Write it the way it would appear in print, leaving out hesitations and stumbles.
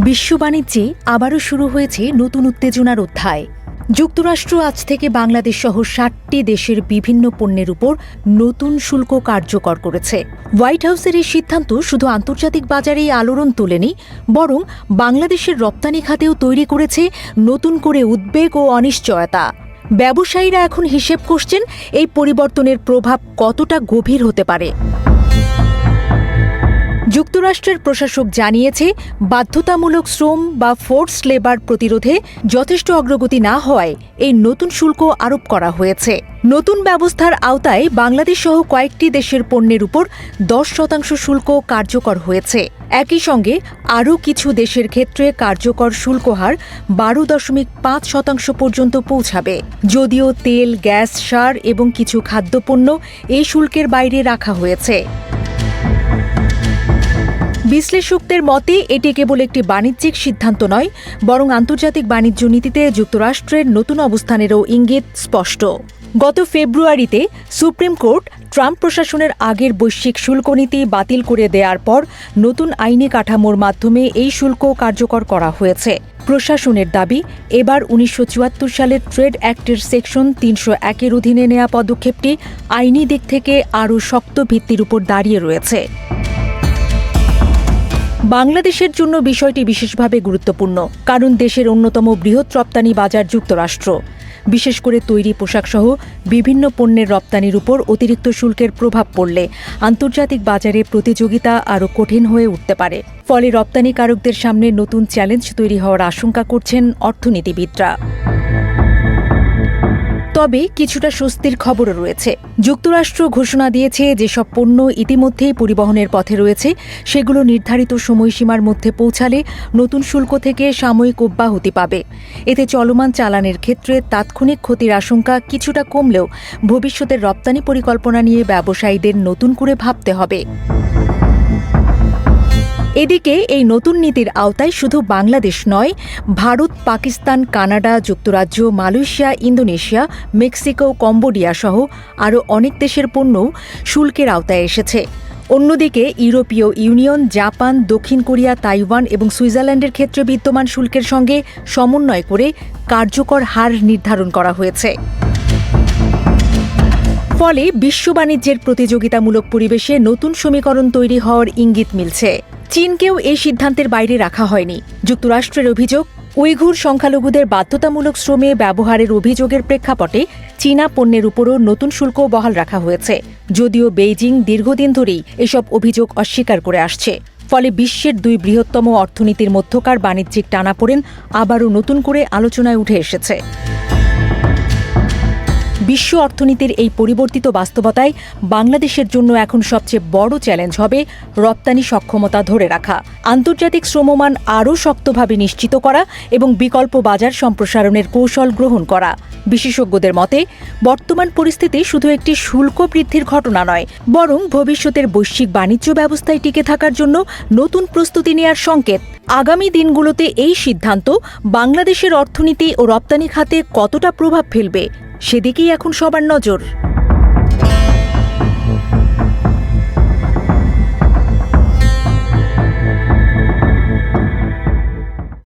বিশ্ব বাণিজ্যে আবারও শুরু হয়েছে নতুন উত্তেজনার অধ্যায়। যুক্তরাষ্ট্র আজ থেকে বাংলাদেশ সহ ৬০টি দেশের বিভিন্ন পণ্যের উপর নতুন শুল্ক কার্যকর করেছে। হোয়াইট হাউসের এই সিদ্ধান্ত শুধু আন্তর্জাতিক বাজারেই আলোড়ন তোলেনি, বরং বাংলাদেশের রপ্তানি খাতেও তৈরি করেছে নতুন করে উদ্বেগ ও অনিশ্চয়তা। ব্যবসায়ীরা এখন হিসেব করছেন এই পরিবর্তনের প্রভাব কতটা গভীর হতে পারে। যুক্তরাষ্ট্রের প্রশাসক জানিয়েছে, বাধ্যতামূলক শ্রম বা ফোর্স লেবার প্রতিরোধে যথেষ্ট অগ্রগতি না হওয়ায় এই নতুন শুল্ক আরোপ করা হয়েছে। নতুন ব্যবস্থার আওতায় বাংলাদেশ সহ কয়েকটি দেশের পণ্যের উপর 10% শুল্ক কার্যকর হয়েছে। একই সঙ্গে আরও কিছু দেশের ক্ষেত্রে কার্যকর শুল্ক হার 12.5% পর্যন্ত পৌঁছাবে। যদিও তেল, গ্যাস, সার এবং কিছু খাদ্যপণ্য এই শুল্কের বাইরে রাখা হয়েছে। বিশ্লেষকদের মতে এটি কেবল একটি বাণিজ্যিক সিদ্ধান্ত নয়, বরং আন্তর্জাতিক বাণিজ্য নীতিতে যুক্তরাষ্ট্রের নতুন অবস্থানেরও ইঙ্গিত স্পষ্ট। গত ফেব্রুয়ারিতে সুপ্রিম কোর্ট ট্রাম্প প্রশাসনের আগের বৈশ্বিক শুল্ক নীতি বাতিল করে দেওয়ার পর নতুন আইনি কাঠামোর মাধ্যমে এই শুল্ক কার্যকর করা হয়েছে। প্রশাসনের দাবি, এবার ১৯৭৪ সালের ট্রেড অ্যাক্টের সেকশন ৩০১-এর অধীনে নেওয়া পদক্ষেপটি আইনি দিক থেকে আরও শক্ত ভিত্তির উপর দাঁড়িয়ে রয়েছে। বাংলাদেশের জন্য বিষয়টি বিশেষভাবে গুরুত্বপূর্ণ, কারণ দেশের অন্যতম বৃহৎ রপ্তানি বাজার যুক্তরাষ্ট্র। বিশেষ করে তৈরি পোশাকসহ বিভিন্ন পণ্যের রপ্তানির উপর অতিরিক্ত শুল্কের প্রভাব পড়লে আন্তর্জাতিক বাজারে প্রতিযোগিতা আরও কঠিন হয়ে উঠতে পারে। ফলে রপ্তানিকারকদের সামনে নতুন চ্যালেঞ্জ তৈরি হওয়ার আশঙ্কা করছেন অর্থনীতিবিদরা। তবে কিছুটা স্বস্তির খবরও রয়েছে। যুক্তরাষ্ট্র ঘোষণা দিয়েছে, যেসব পণ্য ইতিমধ্যেই পরিবহনের পথে রয়েছে সেগুলো নির্ধারিত সময়সীমার মধ্যে পৌঁছালে নতুন শুল্ক থেকে সাময়িক অব্যাহতি পাবে। এতে চলমান চালানের ক্ষেত্রে তাৎক্ষণিক ক্ষতির আশঙ্কা কিছুটা কমলেও ভবিষ্যতের রপ্তানি পরিকল্পনা নিয়ে ব্যবসায়ীদের নতুন করে ভাবতে হবে। এদিকে এই নতুন নীতির আওতায় শুধু বাংলাদেশ নয়, ভারত, পাকিস্তান, কানাডা, যুক্তরাজ্য, মালয়েশিয়া, ইন্দোনেশিয়া, মেক্সিকো, কম্বোডিয়া সহ আরও অনেক দেশের পণ্যও শুল্কের আওতায় এসেছে। অন্যদিকে ইউরোপীয় ইউনিয়ন, জাপান, দক্ষিণ কোরিয়া, তাইওয়ান এবং সুইজারল্যান্ডের ক্ষেত্রে বিদ্যমান শুল্কের সঙ্গে সমন্বয় করে কার্যকর হার নির্ধারণ করা হয়েছে। ফলে বিশ্ব বাণিজ্যের প্রতিযোগিতামূলক পরিবেশে নতুন সমীকরণ তৈরি হওয়ার ইঙ্গিত মিলছে। চীনকেও এই সিদ্ধান্তের বাইরে রাখা হয়নি। যুক্তরাষ্ট্রের অভিযোগ, উইঘুর সংখ্যালঘুদের বাধ্যতামূলক শ্রমে ব্যবহারের অভিযোগের প্রেক্ষাপটে চীনা পণ্যের উপরও নতুন শুল্ক বহাল রাখা হয়েছে। যদিও বেইজিং দীর্ঘদিন ধরেই এসব অভিযোগ অস্বীকার করে আসছে। ফলে বিশ্বের দুই বৃহত্তম অর্থনীতির মধ্যকার বাণিজ্যিক টানাপোড়েন আবারও নতুন করে আলোচনায় উঠে এসেছে। বিশ্ব অর্থনীতির এই পরিবর্তিত বাস্তবতায় বাংলাদেশের জন্য এখন সবচেয়ে বড় চ্যালেঞ্জ হবে রপ্তানি সক্ষমতা ধরে রাখা, আন্তর্জাতিক শ্রমমান আরও শক্তভাবে নিশ্চিত করা এবং বিকল্প বাজার সম্প্রসারণের কৌশল গ্রহণ করা। বিশেষজ্ঞদের মতে, বর্তমান পরিস্থিতি শুধু একটি শুল্ক বৃদ্ধির ঘটনা নয়, বরং ভবিষ্যতের বৈশ্বিক বাণিজ্য ব্যবস্থায় টিকে থাকার জন্য নতুন প্রস্তুতি নেওয়ার সংকেত। আগামী দিনগুলোতে এই সিদ্ধান্ত বাংলাদেশের অর্থনীতি ও রপ্তানি খাতে কতটা প্রভাব ফেলবে সেদিকেই এখন সবার নজর।